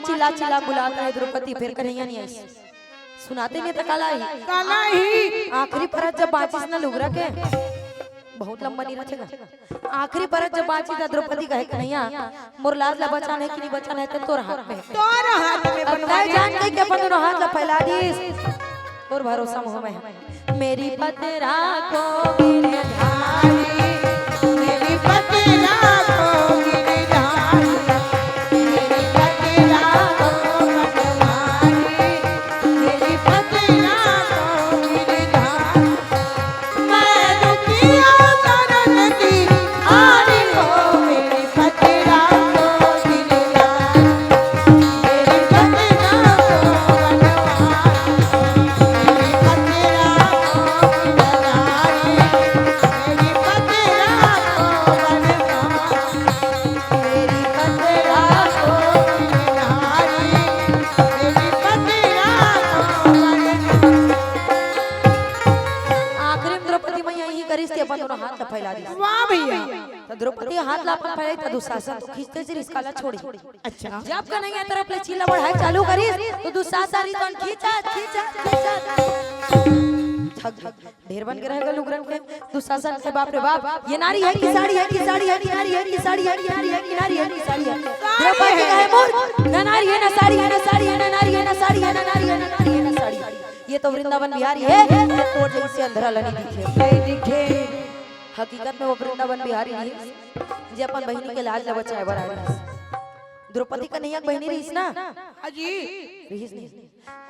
चिल्ला चिल्ला बुलाता है द्रौपदी, फिर कन्हैया नहीं आई। सुनाते नहीं तो काला ही आखिरी परत जब बाचिस न लुगरा के बहुत लंबा नहीं रखेगा। आखिरी परत जब बाची था द्रौपदी कहे कन्हैया मोर लाज ला बचाना है कि नहीं बचाना है तो तोर हाथ में है। तोर हाथ में बनवा जान के के अपन दोनों हाथ ला फैला दीस और भरोसा मोह में मेरी पतरा को मेरे धारी मेरी पतरा को मेरे धारी मेरी पतरा को बनवारी मेरी पतरा को मेरे धारी मैं दुखिया शरण की आरी को मेरी पतरा को मेरे धारी मेरी पतरा को बनवारी मेरी पतरा को बनारी मेरी पतरा को बनवारी मेरी पतरा को बनारी मेरी पतरा को आखिरी में द्रौपदी मैया यही करी से अपन दोनों हाथ ला फैला दी। वाह भैया तो द्रौपदी हाथ ला अपन फैलाई तो दुशासन तो खींचते से इसका ला छोड़ी। अच्छा जब कन्हैया तरफ ले चिल्ला बढ़ाई चालू करी तो दुशासन रिटर्न खींचा खींचा खींचा ढेर बन के रहेगा लुगरन के। दुशासन के बाप रे बाप ये नारी है कि साड़ी है कि साड़ी है कि नारी है कि साड़ी है कि नारी है कि नारी है कि साड़ी है। द्रौपदी कहे मोर ना नारी है ना साड़ी है ना साड़ी है ना नारी है ना साड़ी है ना नारी है ना नारी है ना साड़ी। ये तो वृंदावन बिहारी है तो जैसे अंधरा लनी दिखे हकीकत में वो वृंदावन बिहारी है जे अपन बहिनी के लाज ला बचाए बराबर। द्रौपदी कन्हैया के बहिनी रहीस ना अजी रहीस नहीं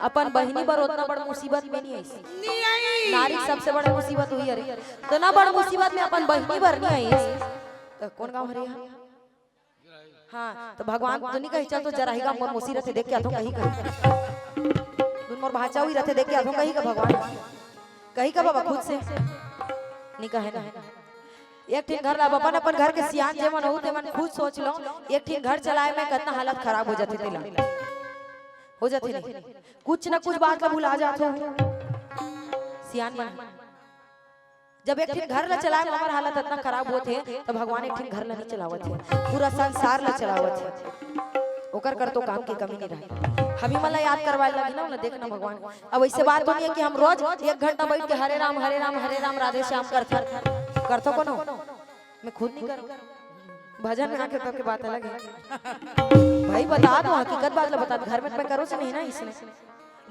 अपन बहिनी पर उतना बड़ा मुसीबत में नहीं आई। नहीं आई नारी सबसे बड़ा मुसीबत हुई अरे तो ना बड़ा मुसीबत में अपन बहिनी भर नहीं आई तो कौन गांव हरे हाँ तो भगवान तो नहीं कही चल तो जरा ही का मोर मुसी रहते देख के आतो कहीं कहीं तुम मोर भाचा हुई रहते देख के आतो कहीं का भगवान कहीं का बाबा खुद से नहीं कहे ना एक ठीक घर ला अपन अपन घर के सियान जेमन हो तेमन खुद सोच लो एक ठीक घर चलाए में कितना हालत खराब हो जाती तेला हो जाती नहीं कुछ ना कुछ बात ला भुला जाते हो सियान मन जब एक ठीक घर ला चलाए में हमार हालत इतना खराब होते तो भगवान एक ठीक घर ला नहीं चलावत है पूरा संसार ला चलावत है ओकर कर तो काम की कमी नहीं रही। हमें मला याद करवाए लगी ना देखना भगवान अब ऐसे बात होनी है कि हम रोज 1 घंटा बैठ के हरे राम राधे श्याम करते को ना मैं खुद नहीं करूं भजन में आके तो के बात अलग है भाई बता दो हकीकत बात ला बता घर में मैं करो से नहीं ना इसने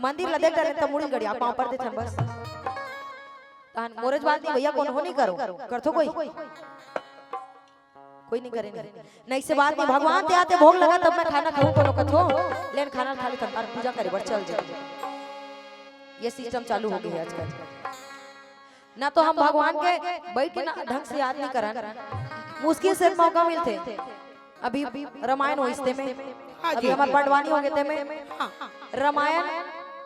मंदिर ला देख डरे तो मुड़ी गड़िया पांव पर दे बस तान मोरज बात नहीं भैया कौन हो नहीं करो करतो कोई नहीं करेंगे नहीं से बात नहीं भगवान ते आते भोग लगा तब मैं खाना खाऊं कोनो कथो लेन खाना खा ले तब पूजा करे बर चल जाए ये सिस्टम चालू हो गया आजकल ना तो हम भगवान के बैठ के ना ढंग से याद नहीं करन मुश्किल से मौका मिलते अभी रामायण हो इसते में अभी हमार पंडवानी हो गए थे में रामायण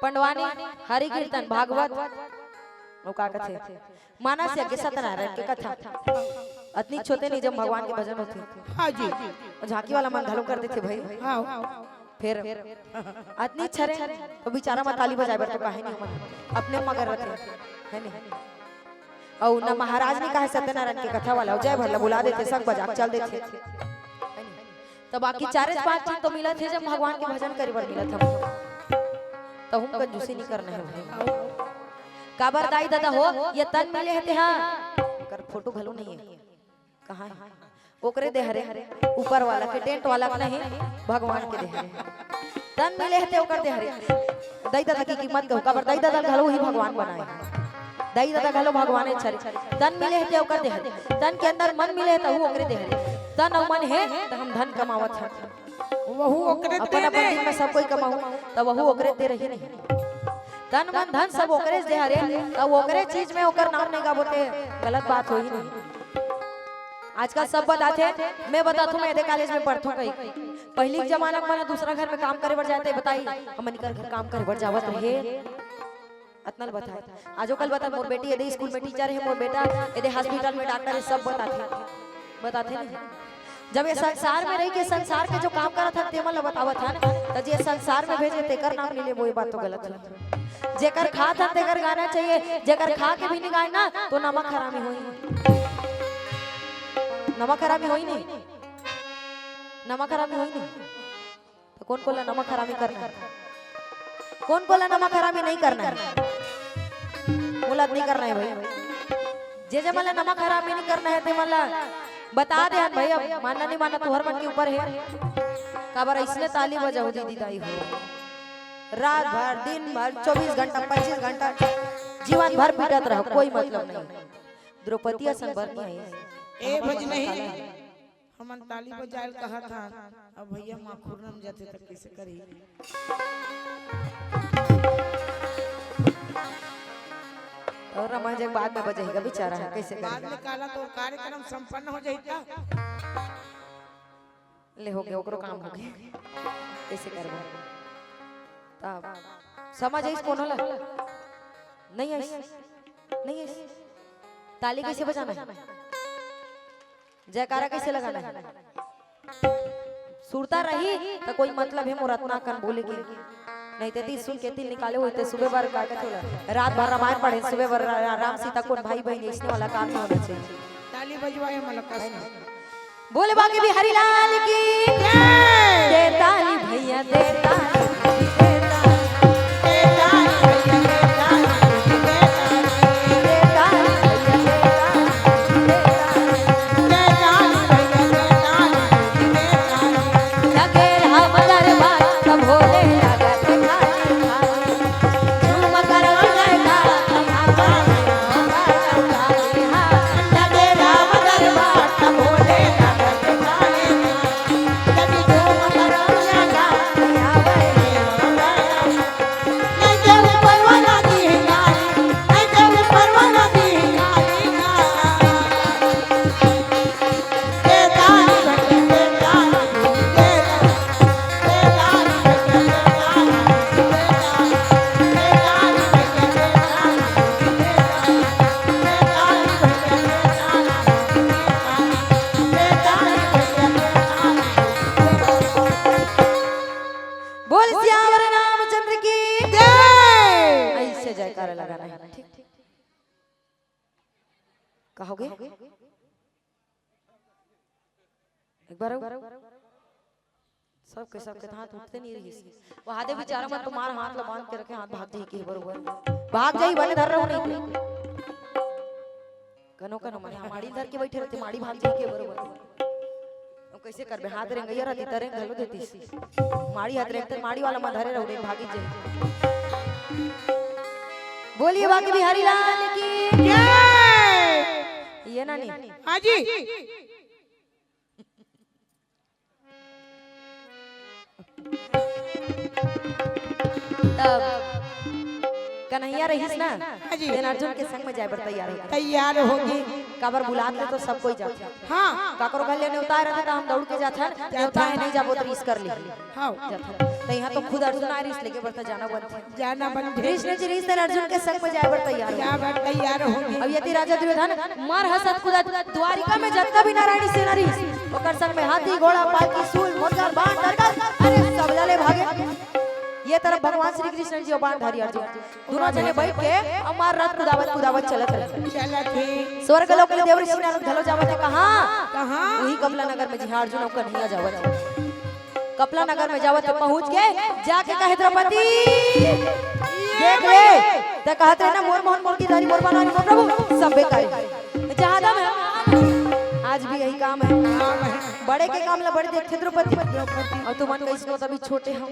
पंडवानी हरि कीर्तन भागवत का कथे मानस यज्ञ सत्यनारायण की कथा अतनी छोटे नहीं जब भगवान के भजन होते हां जी झांकी वाला मन घालो करते थे भाई हां फिर अतनी छरे तो बेचारा मत ताली बजाए बर तो काहे नहीं मन अपने मगर रखे है नहीं और ना महाराज ने कहा सत्यनारायण की कथा वाला जय भला बुला देते सब बजा चल देते तो बाकी 4-5 चीज तो मिला थे जब भगवान के भजन करे बर मिला था तो हम कंजूसी नहीं करना है भाई काबर दाई दादा हो ये तन मिले है हां कर फोटो घलो नहीं है कहां है ओकरे दे हरे ऊपर वाला के टेंट वाला का नहीं भगवान के दे हरे तन मिले है ओकर दे हरे दाई दादा की कीमत कहू काबर दाई दादा घलो ही भगवान बनाए दाई दादा घलो भगवान है छरे तन मिले है ओकर दे हरे तन के अंदर मन मिले है तो ओकरे दे हरे तन और मन है तो हम धन कमावत है वहु ओकरे अपन अपन दिन में सब कोई कमाऊ तब वहु ओकरे दे रही नहीं तन मन धन सब ओकरे दे हरे अब ओकरे चीज में ओकर नाम नहीं गाबोते गलत बात होई नहीं। आजकल सब बताते मैं बताता हूं मैं कॉलेज में पढ़ता हूं पहले के जमाना में दूसरा घर में काम करे बर जाते बताई हमन कर घर काम करे बर जावत रहे अतनल बताए आजो कल बता मोर बेटी यदि स्कूल में टीचर है मोर बेटा यदि हॉस्पिटल में डॉक्टर है सब बताते नहीं जब ये संसार में रही के संसार के जो काम करत था तेमन ल बतावत था त जे संसार में भेजे तेकर नाम ले ले वो बात तो गलत है जेकर खा था तेकर गाना चाहिए जेकर खा के भी नहीं गाय ना तो नमक हरामी होई नमक हरामी होई नहीं नमक हरामी होई नहीं तो कौन बोला नमक हरामी करना कौन बोला नमक हरामी नहीं करना है बोला नहीं करना है भाई जे मला नमक हरामी नहीं करना है ते मला बता दे भाई अब मानना नहीं मानना तुहर मन के ऊपर है काबर इसलिए ताली बजाओ दीदी दाई हो रात भर दिन भर 24 घंटा 25 घंटा जीवन भर पीटत रहो कोई मतलब नहीं द्रौपदी असन भर नहीं है ए बज नहीं हमन ताली बजायल कहा था अब भैया माँ खुरनम जाते तक कैसे करी और रमन जब बाद में बजेगा बेचारा है कैसे बाद करेगा में काला तो कार्यक्रम संपन्न हो जाता ले हो गया ओकरो काम हो गया कैसे करबो तब समझ आइस कौन होला नहीं आइस नहीं आइस ताली कैसे बजाना है जयकारा कैसे लगाना है सुरता रही तो कोई मतलब है मुरतना कर बोले की नहीं ते तीस सुन के तिल निकाले हुए थे सुबह बार का थोड़ा रात भर रामायण पढ़े सुबह बार राम सीता कौन भाई बहन इसने वाला काम नहीं होना चाहिए ताली बजवाए मलका बोले बाकी भी हरिलाल की जय दे ताली भैया दे ताली कहोगे एक बार सबके हाथ उठते नहीं रही वो आधे बेचारा मत तुम्हारा हाथ बांध के रखे हाथ भाग जाई के बरोबर भाग जाई बने धर रहो नहीं कनो कनो माने हमारी धर के बैठे रहते माड़ी भाग जाई के बरोबर अब कैसे करबे हाथ रेंगैया रहती तरे घलो देती माड़ी हाथ रेंगते माड़ी वाला म धरे रहो भागी जाई बोलिए बाकी बिहारी लाल की जय ये ना नहीं हां जी तब कन्हैया रहीस ना जी। देन अर्जुन के संग में जाए पर तैयार होगी काबर बुलाते तो सब कोई जाता हां काकरो घर लेने उतार रहता हम दौड़ के जाता न्योता है नहीं जाबो तो रिस कर ली हां जाता तो यहाँ तो खुद अर्जुन आ रिस लेके बढ़ता जाना बन कृष्ण जी रिस अर्जुन के संग में जाए पर तैयार होगी अब यदि राजा दुर्योधन मार हसत खुदा द्वारिका में जतना भी नारायणी सेना रिस ओकर संग में हाथी घोड़ा पालकी सूल मोटर बाण दरगाह अरे सब लाले भागे ये तरफ भगवान श्री कृष्ण जी बाण धारी अर्जुन दोनों जने बैठ के अमर रथ कुदावत चलत रहे स्वर्ग लोक में देव ऋषि नारद घलो जावत है कहां वही कपला नगर में जी अर्जुन और कन्हैया जावत है कपला नगर में जावत पहुंच के जाके कहे द्रौपदी देख ले त कहत है ना मोर मोहन मोर की दारी मोर बनानी मोर प्रभु सब बेकार जहां दम है आज भी यही काम है बड़े के काम ला बड़े देखते द्रौपदी और तुम मन कैसे तभी छोटे हम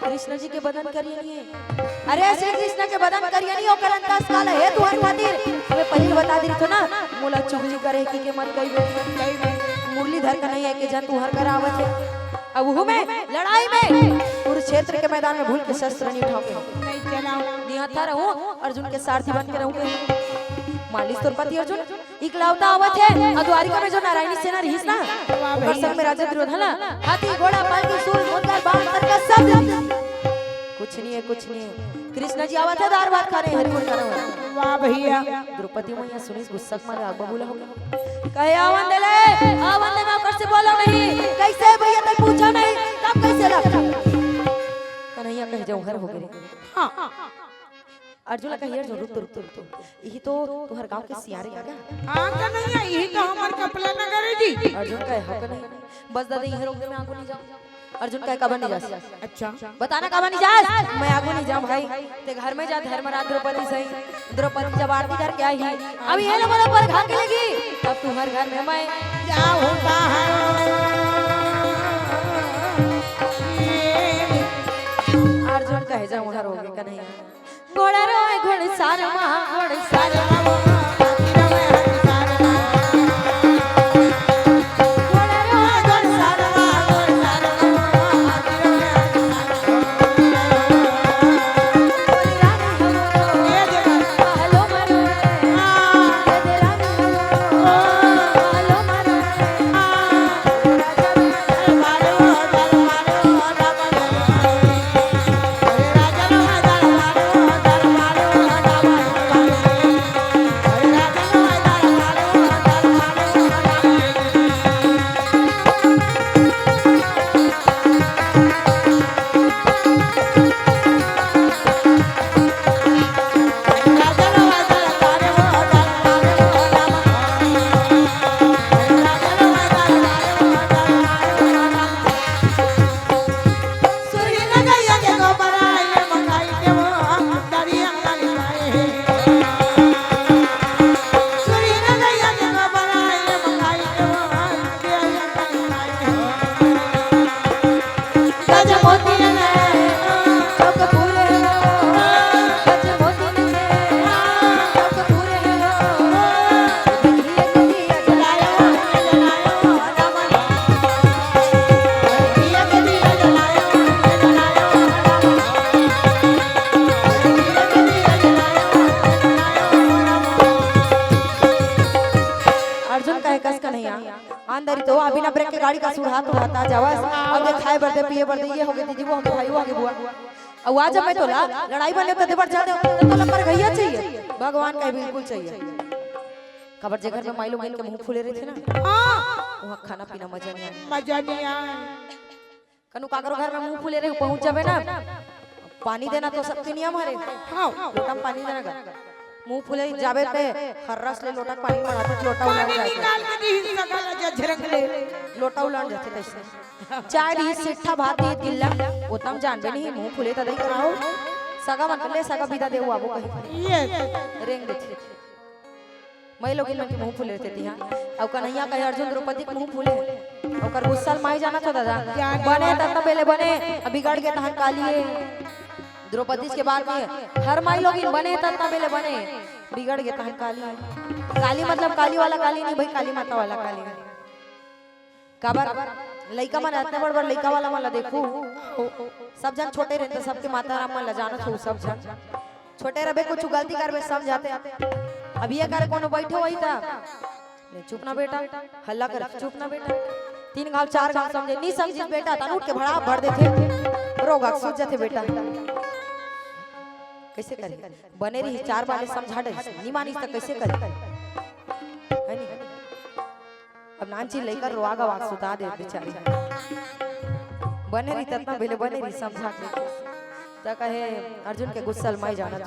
कृष्ण जी के बदन करिए नहीं अरे श्री कृष्ण के बदन करिए नहीं ओकर अंतस काल है तुहर खातिर हमें पहले बता दी तो ना मोला चुगली करे की के मन कई मुरलीधर का नहीं है कि जन तुहर करावत है अब वो में लड़ाई में कुरुक्षेत्र के मैदान में भूल के शस्त्र नहीं उठाओगे नहीं चलाओ निहत्था रहूं अर्जुन के सारथी बन के रहूं मालिश द्रौपदी अर्जुन इकलौता आवत है और द्वारिका में जो नारायणी सेना रहीस ना ओकर संग में राजा दुर्योधन हाथी घोड़ा पालकी सूल मुंदर बाण तरका सब कुछ नहीं है कृष्ण जी आवत है दार बात खा रहे हरि बोल कर वाह भैया द्रौपदी मैया सुनी गुस्सा मारे आग बबूला हो गया कहे आवन दे मैं ऊपर से बोलो नहीं कैसे भैया तक पूछा नहीं तब कैसे रखा कन्हैया कह जाऊं हर हो गए हां अर्जुन कहिए जो रुक यही तो तुहर गांव के सियारे आ गया हां कन्हैया यही तो हमर कपला नगर है जी अर्जुन कहे हो नहीं बस दादा यही रोक दे मैं आगू नहीं जाऊं अर्जुन कहे कब नहीं जा अच्छा बताना कब नहीं जा मैं आगू नहीं जाऊं भाई ते घर में जा धर्मराज द्रौपदी सही द्रौपदी जब आरती कर क्या ही अब ये लोग पर घा के लगी अब तू हर घर में मैं क्या होता है अर्जुन कहे जाऊं हर हो गए कन्हैया घोड़ा रोए घोड़सार अंदर तो अभी ना ब्रेक के गाड़ी का सुरहात उड़ाता जावस अब देख खाए बरदे पिए बरदे ये हो गए दीदी वो हम भाई आगे बुआ अब आज मैं तो लड़ाई बने तो देवर जा दे तो लंबर गैया चाहिए भगवान का बिल्कुल चाहिए खबर जे घर में माइलो के मुंह फूले रहे थे ना हां वहां खाना पीना मजा नहीं आया कनु काकरो घर में मुंह फूले रहे पहुंच जावे ना पानी देना तो सबके नियम हरे हां लोटा में पानी देना का मुंह फूले जावे पे हर्रस ले लोटा पानी मारते लोटा उलाड़ जाते निकाल के दी सकल जा झरक ले लोटा उलाड़ जाते कैसे चाय दी सिट्ठा भात दी गिल्ला उतम जानबे नहीं मुंह फूले त दई कराओ सगा मन ले सगा बिदा देऊ आबो कहीं ये रेंग देते मैं लोग इन के मुंह फूले रहते थी हां अब कन्हैया कहे अर्जुन द्रौपदी के मुंह फूले ओकर गुस्सा माई जाना तो दादा बने तब बेले बने बिगड़ के तहन कालिए द्रौपदी के बाद में हर माई लोग बने तब बेले बने बिगड़ गए तहन काली काली मतलब काली वाला काली नहीं भाई काली माता वाला काली काबर लइका मन इतने बड़ बड़ लइका वाला मन देखू सब जन छोटे रहते सबके माता राम मन जानत हो सब जन छोटे रबे कुछ गलती करबे समझाते अब ये करे कोनो बैठो वही था ले चुप ना बेटा हल्ला कर चुप ना बेटा 3 गांव 4 गांव समझे नहीं समझी बेटा तन उठ के भड़ा भर देते रोगा सूझ जाते बेटा कैसे करे बने रही 4 बार समझा दे नहीं मानी तो कैसे करे है नहीं अब नानची लेकर रोआगा वाक सुता दे बेचारी बने रही ततना बेले बने रही समझा के त कहे अर्जुन के गुस्सा माई जानत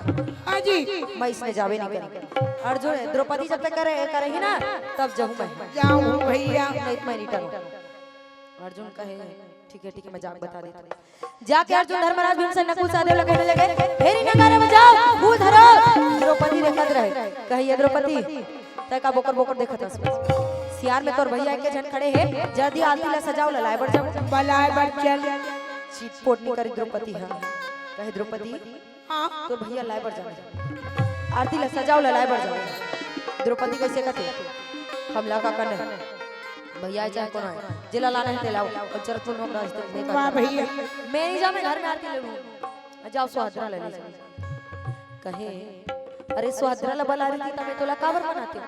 हां जी मैं इसमें जावे नहीं करी अर्जुन द्रौपदी जब तक करे ही ना तब जाऊं मैं जाऊं भैया नहीं मैं रिटर्न अर्जुन कहे ठीक है मैं जाके बता देता जाके अर्जुन धर्मराज भीमसेन नकुल सहदेव लगने लगे हेरी नगारे बजाओ भू धरो द्रौपदी देखत रहे कहिए द्रौपदी तय का बोकर बोकर देखत हस सियार में तोर भैया के जन खड़े है जल्दी आरती ला सजाओ ला लाए बढ़ जाओ बलाए बढ़ चल चीट पोट नहीं करी द्रौपदी हां कहे द्रौपदी हां तो भैया लाए बढ़ जाओ आरती ला सजाओ ला लाए बढ़ जाओ द्रौपदी कैसे कहते हमला का करने भैया चाहे कौन है जिला लाना है तेलाओ और जरूरत तो नोक रास्ते नहीं कर वाह भैया मैं नहीं जा मैं घर में आरती ले लूं जाओ सुहागरा ले लीजिए कहे अरे सुहाद्रा ला बुला रही थी तब तोला काबर बनाते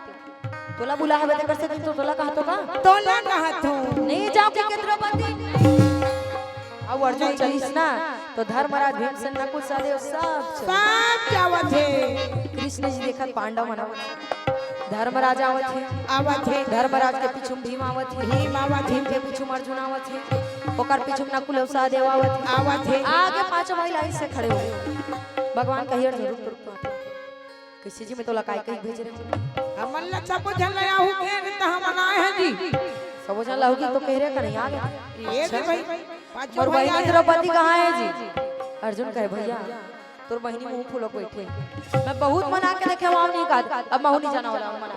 तोला बुला है बते कर से तो तोला कहा तो का तोला कहा तो नहीं जाओ के द्रौपदी अब अर्जुन चलीस ना तो धर्मराज भीमसेन नकुल सहदेव सब जावत है। कृष्ण जी देखत पांडव मनावत धर्मराज आवत है धर्मराज के पीछू भीम आवत है भीम के पीछू अर्जुन आवत है ओकर पीछू नकुल सहदेव आवत है आगे पांचों भाई लाइन से खड़े हो भगवान कहिए रुक रुक किसी जी में तो लकाई कहीं भेज रहे हमन ला सब जन आया हूं के त हम आए हैं जी सब जन लाओगी तो कह रहे कहीं आ गया ये भी भाई और बहनी द्रौपदी कहाँ है जी अर्जुन कहे भैया तोर बहनी मुंह फूलो बैठे मैं बहुत मना के देखे वहां नहीं कहा अब मैं नहीं जाना वाला मना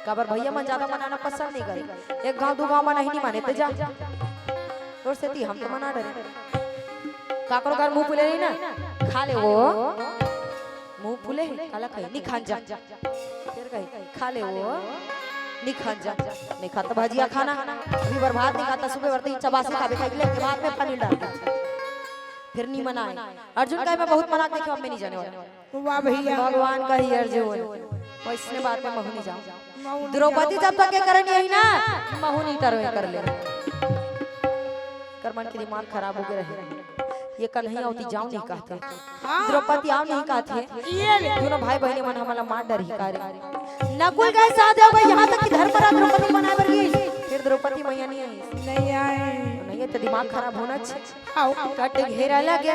काबर भैया मन ज्यादा मनाना पसंद नहीं करे एक गांव दो गांव मना ही नहीं माने ते जा तोर से ती हम तो मना डरे काकरो घर मुंह फूले नहीं ना खा ले वो मुंह फूले काला कहीं नहीं खान जा फिर कहीं खा ले वो नहीं खान जा नहीं खाता भाजिया खाना अभी बर्बाद नहीं खाता सुबह बरते चबासी खावे खाई ले के बाद में पानी डाल फिर नहीं मनाए अर्जुन का मैं बहुत मना देखे अब मैं नहीं जाने वाला वाह भैया भगवान का ही अर्जुन वैसने बात में महू नहीं जाऊं द्रौपदी जब तक के करनी है ना महू नहीं कर ले कर्मन के दिमाग खराब हो गए रहे ये कन्हैया होती जाऊं नहीं कहते द्रौपदी आओ नहीं कहते दोनों भाई बहने मन हमारा मार डर ही करे नकुल के साथ है भाई यहां तक कि धर्मराज द्रौपदी बनाए बर गई फिर द्रौपदी मैया नहीं आए नहीं तो दिमाग खराब होना चाहिए आओ कट घेरा लगे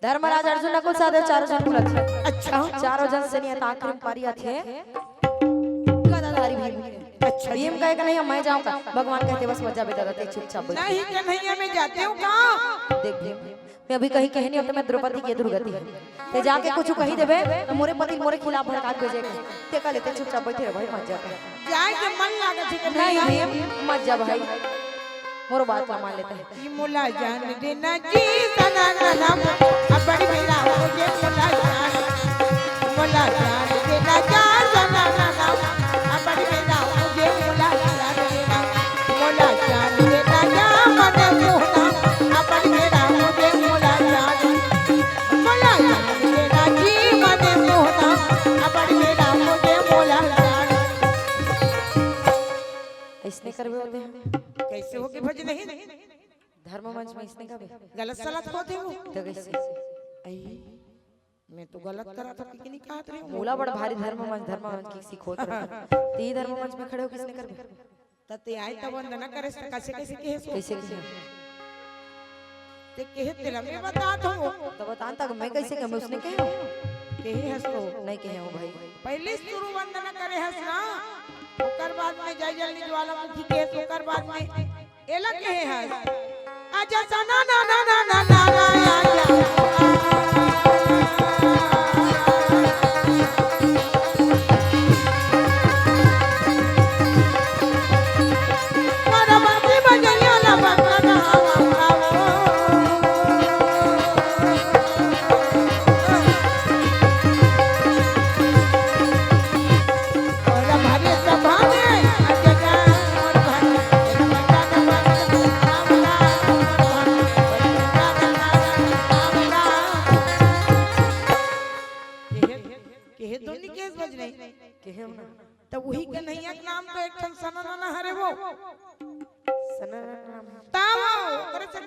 धर्मराज अर्जुन नकुल सहदेव चारों जन बुला अच्छा चारों जन से नहीं आखिर में पारिया थे गदाधारी भीम अच्छा भीम कहे कि नहीं मैं जाऊंगा भगवान कहते बस मजा बेटा रहते चुपचाप नहीं कन्हैया मैं जाते हूं कहां देख भीम मैं अभी कहीं कहनी हो तो मैं द्रौपदी की दुर्गति है ते जाके कुछ कही देबे तो मोरे पति मोरे खिलाफ भड़का भेजे ते का लेते चुपचाप बैठे रह भाई मत जा जाए के मन लागे थे नहीं भीम मत जा भाई मोर बात मान लेते हैं ये मोला जान देना जी सना नाम अब बड़ी मेरा हो ये मोला जान देना जान सना नाम अब बड़ी मेरा हो ये मोला जान देना जान मन मोहना अब बड़ी मेरा हो ये मोला जान देना जी मन मोहना अब बड़ी मेरा हो ये मोला जान इसने करवे होते हैं कैसे हो के भज नहीं धर्म मंच में इसने का गलत सलत होते हो तो कैसे आई मैं तो गलत करा था कि नहीं कहा रही मूला बड़ा भारी धर्म मंच की सीखोत रहा ती धर्म मंच में खड़े हो किसने कर तते आए तब वंदना करे कैसे कैसे कहे सो कैसे कैसे ते कहे तेरा मैं बता दो तो बता तक मैं कैसे कह मैं उसने कहे कहे हस तो नहीं कहे हो भाई पहले शुरू वंदना करे हस ना ओकर बाद में जय जल्दी ज्वालामुखी के ओकर बाद में एला कहे हस आजा सना ना ना ना ना ना आजा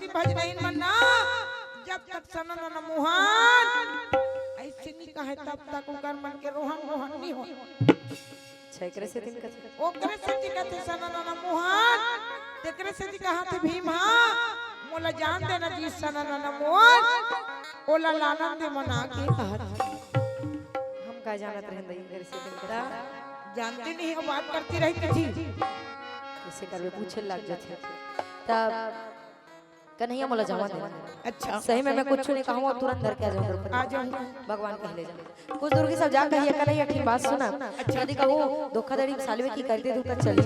सती भज नहीं मन्ना जब तक सनन मुहान ऐसे नहीं कहे तब तक ओकर मन के रोहन रोहन नहीं हो एकरे से दिन कथे ओकरे से कथे सनन मुहान तेकरे से कहा थे भीम हां मोला जान देना जी सनन मोहन ओला लानन दे मना के कहत हम का जानत रहन दई एकरे से दिन कथा जानती नहीं हो बात करती रहती थी कैसे करबे पूछे लग जाथे तब कन्हैया मोला जमा दे अच्छा सही में मैं कुछ नहीं कहूं तुरंत धर के आ जाऊं आ जाऊं भगवान कह ले जा कुछ दूर की सब जा कहिए कन्हैया ठीक बात सुना यदि कहो धोखाधड़ी सालवे की करते तू तक चली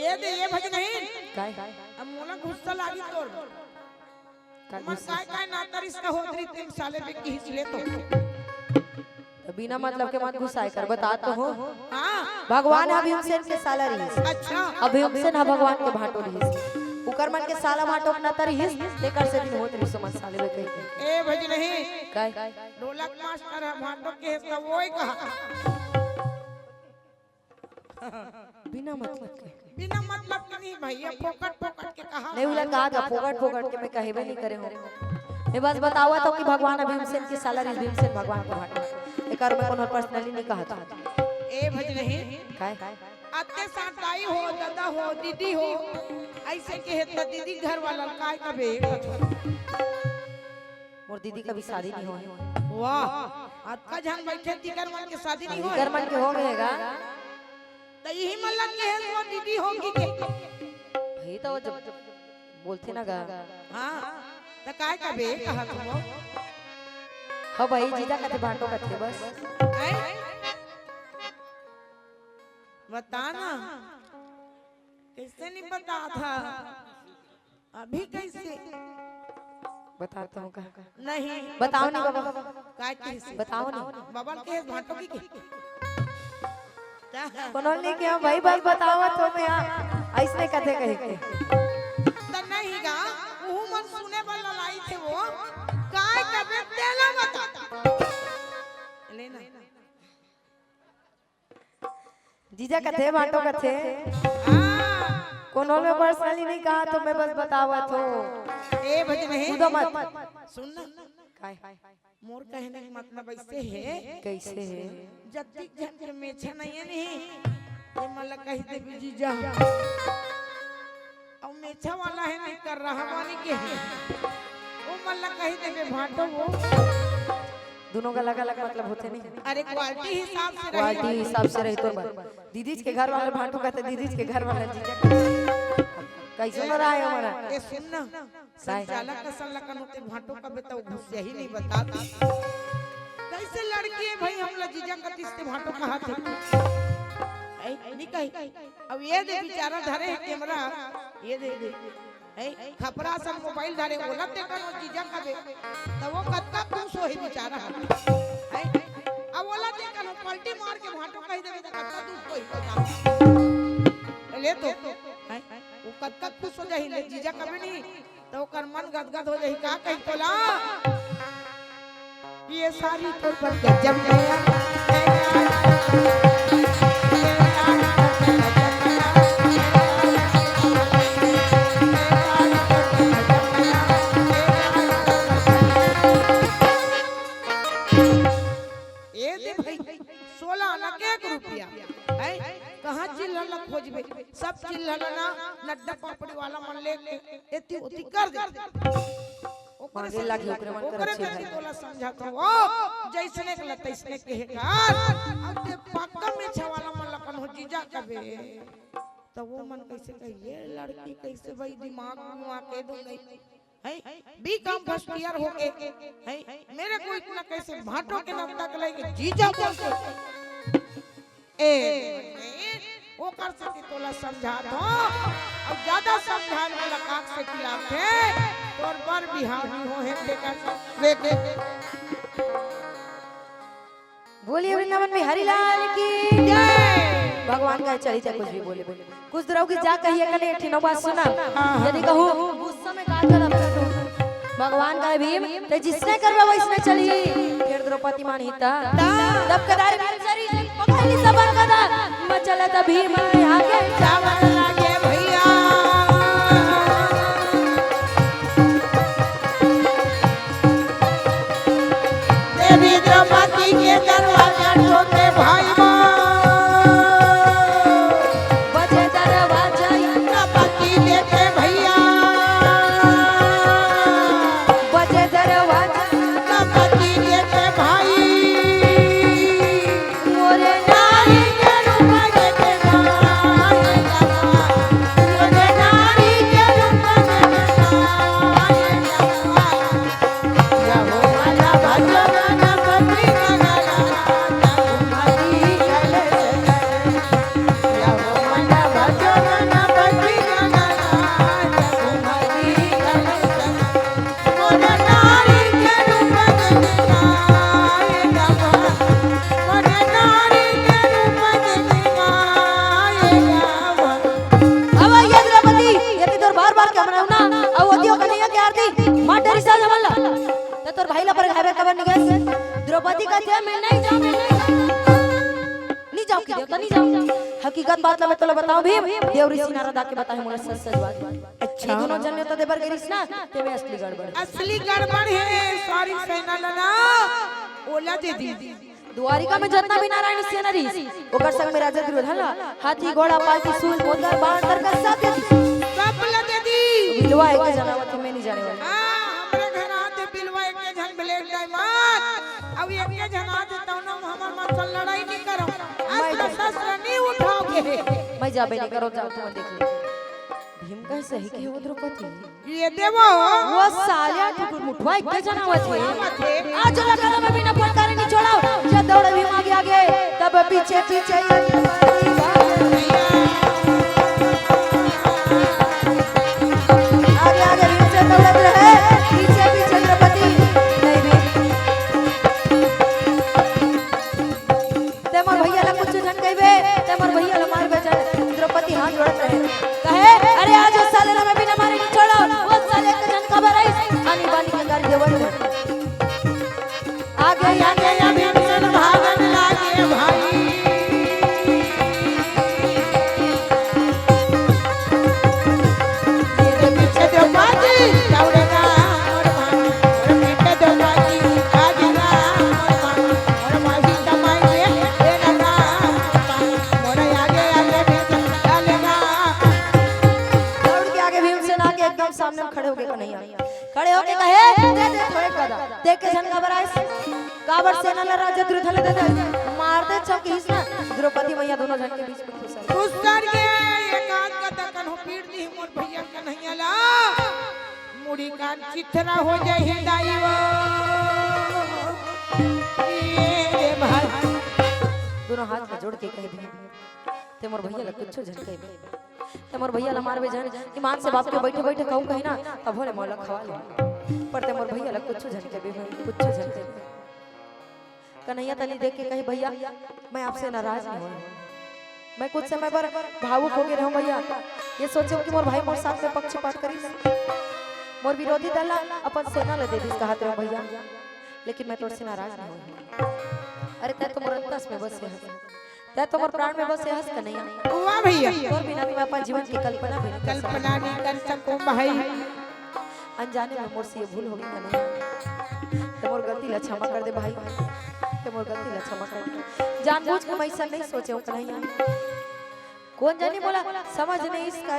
ये भज नहीं काय अब मोला गुस्सा लागी तोर मन काय ना तरिस का होतरी 3 साले पे की हिसले तो बिना मतलब के मत गुस्सा कर बता तो हो हां भगवान अभिमसेन के साला रही अच्छा अभिमसेन हा भगवान के भाटो रही उकर मन के साला भाटो ना तर हिस लेकर से दिन होत रही समझ साले में कही ए भज नहीं काय ढोलक मास्टर है भाटो के सब वही कहा बिना मतलब के बिना मतलब के नहीं भैया फोकट फोकट के कहा नहीं उला कहा फोकट फोकट के मैं कहेबे नहीं करे हो मैं बस बतावा तो कि भगवान भीमसेन की साला री भीमसेन भगवान को भाटो एकर में कोनो पर्सनली नहीं कहा था ए भज नहीं काय अत्ते साटाई हो दादा हो दीदी हो ऐसे के त दीदी घर वाला काय कबे मोर दीदी का भी शादी नहीं हुआ वाह अत्का जान बैठे तिकर मन के शादी नहीं हो कर मन के हो गएगा त यही मल्लक के है वो दीदी होगी के भाई तो जब बोलते ना गा हां त काय कबे कहा तुम हां भाई जीजा कथे भाटो कथे बस बता ना कैसे नहीं बता था अभी कैसे बताता हूँ कहा नहीं बताओ नहीं बाबा काय कैसे बताओ नहीं बाबा के भाटो की कोनो नहीं किया भाई बस बताओ तो मैं ऐसे कथे कहे के त नहीं गा वो मन सुने वाला लाई थे वो काय कबे तेला बता लेना जीजा कथे भाटो कथे कोनो में पर्सनली नहीं कहा तो मैं बस बतावा तो ए भज नहीं सुनो मत सुन ना काय मोर कहने का मतलब ऐसे है कैसे है जत्ती जन के मेछा नहीं है नहीं ये मला कही दे बीजी जा और मेछा वाला है नहीं कर रहा मानी के है वो मला कही दे बे भाटो वो दोनों का अलग अलग मतलब होते नहीं अरे क्वालिटी हिसाब से क्वालिटी हिसाब से रही तो दीदी के घर वाले भाटो कहते दीदी के घर वाले जीजा कैसे हो रहा है हमारा ए सुन ना संचालक का सल्लकन होते भाटो का बेटा घुस यही नहीं बताता कैसे लड़की है भाई हम लोग जीजा का तिस्ते भाटो कहा थे ऐ नहीं कही अब ये दे बेचारा धरे है कैमरा ये दे ऐ खपरा सब मोबाइल धरे बोला ते कर वो जीजा का बे तब वो कत्ता खुश हो ही बेचारा ऐ अब बोला ते कर पलटी मार के भाटो कह देबे त कत्ता दूर कोई होता ले तो वो कत्ता खुश हो जाही ले जीजा कबे नहीं तो कर मन गदगद हो जाही का कही तोला ये सारी तोर पर गजब गया कहां चिल्ला खोजबे सब चिल्ला ना नड्डा पापड़ी वाला मन ले एती ओती कर दे मांगे लागी ओकरे मन कर अच्छे भाई तोला समझाता हो जैसने के तैसने कहेगा अब ते पक्का में छवाला मन लकन हो जीजा कबे तो वो मन कैसे कहिए लड़की कैसे भाई दिमाग घुमा के दो गई है बी काम फर्स्ट ईयर हो के है मेरे को इतना कैसे भाटो के नाम तक लेके जीजा बोल के ए वो कर सकती तोला समझा दो अब ज्यादा समझाने वाला काक से खिलाफ है और बर बिहार भी हो है देखा बोलिए वृंदावन में हरिलाल की जय भगवान का चली जा कुछ भी बोले कुछ दूर की जा कहिए कने ठिनो बात सुना यदि कहूं उस समय का कर भगवान का भीम ते जिसने करवा वैसने चली फिर द्रौपदी मान हिता तब कदार सरी पकड़ी सबन कदा मचल त भीम आगे चावल लागे भैया द्रौपदी कहते हैं मैं नहीं जाऊं नहीं जाऊं की देवता नहीं जाऊं। हकीकत बात ला मैं तोला बताऊं भीम देव ऋषि नारद आके बताए मोला सच सच बात। अच्छा दोनों जन तो देवर गिरीश ना ते में असली गड़बड़ है सारी सेना लना ओला दे दी। द्वारिका में जितना भी नारायण सेना रही ओकर संग में राजा दुर्योधन हाथी घोड़ा पालकी सूल मोदगर बाण तरका सब दे दी सब ला दे दी। बिलवा एक जनावत मैं नहीं जाने वाला हमरे घर आते बिलवा एक जन ब्लेड डायमंड अब एक जन आते तौनो हमर मन से लड़ाई नहीं करो अस्त्र शस्त्र नहीं उठाओगे। मैं जाबे नहीं करो जाओ तुम देख ले भीम कैसे है कि वो द्रौपदी ये देवो वो सालिया टुकुर मुठवा एक जनावत है आज लगा मैं बिना फटकारे नहीं छोड़ाओ जब दौड़े भीम आगे आगे तब पीछे पीछे आगे आगे भीम से दौड़त रहे पीछे पीछे द्रौपदी नहीं भी ते मोर भैया ला कुछ जन कहबे ते मोर भैया ला मार बेचा द्रौपदी हाथ जोड़त रहे कहे अरे आज उस साले ना मैं बिना मारे नहीं छोड़ो वो साले का जन खबर है आनी बानी के गाड़ी देवर आगे आगे या भीमसेन भागन लागे भाई ये पीछे द्रौपदी दौड़ेगा और पीछे द्रौपदी भागेगा और मासी कमाई ये लगा और आगे आगे भीमसेन डालेगा। दौड़ के आगे भीमसेन आके एकदम सामने खड़े हो गए कन्हैया खड़े होके कहे दे दे थोड़े कदा देख के जन खबर आए काबर सेना ला राजा दुर्योधन दे दे मार दे चौकीस ना द्रौपदी मैया दोनों जन के बीच में घुसा उस कर के एक आध का तकन हो पीड़ दी मोर भैया कन्हैया ला मुड़ी कान चिथरा हो जाए हिदाईवा ये भाई दोनों हाथ में जोड़ के कहे भीम ते मोर भैया ला कुछ जन कहे ते मोर भैया ला मारबे जन ईमान से बाप के बैठे बैठे कहूं कहीं ना तब भोले मौला खवा ले पर ते मोर भैया ला कुछ जन के भी कुछ जन के कन्हैया तनी देख के कहे भैया मैं आपसे नाराज नहीं हूं मैं कुछ समय पर भावुक हो गए रहूं भैया ये सोचो कि मोर भाई मोर साथ में पक्षपात करी मोर विरोधी दल अपन सेना ले दे दिस कहत रहो भैया लेकिन मैं तोर से नाराज नहीं हूं अरे तै तो मोर अंतस में बस है तै तो मोर प्राण में बस है कन्हैया वाह भैया तोर बिना तो मैं अपन जीवन की कल्पना भी नहीं कर सकूं भाई अनजाने में मोर से ये भूल हो गई कन्हैया तो मोर गलती ला क्षमा कर दे भाई तो मोर गलती ला क्षमा कर दे जानबूझ के मैं ऐसा नहीं सोचे हूं कन्हैया कौन जाने बोला समझ नहीं इसका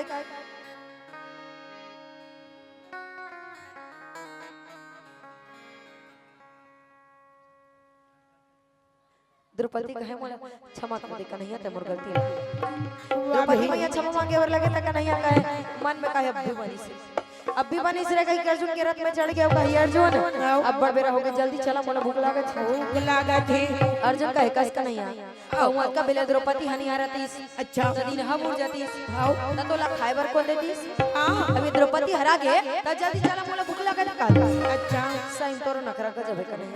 द्रौपदी कहे मोला क्षमा कर दे कन्हैया ते मोर गलती द्रौपदी मैया क्षमा मांगे और लगे त कन्हैया कहे मन में कहे अब भी बनी से कहीं अर्जुन के रथ में चढ़ गया कहीं अर्जुन अब बड़ बेरा हो गए जल्दी चला मोला भूख लागत है अर्जुन कहे कस कन्हैया कहूं का बेला द्रौपदी हनिहारतीस अच्छा दिन हम उड़ जातीस त तोला खाए बर को देतीस अभी द्रौपदी हरा गए त जल्दी चला मोला भूख लागत का अच्छा साइन तोरो नखरा का जबे कन्हैया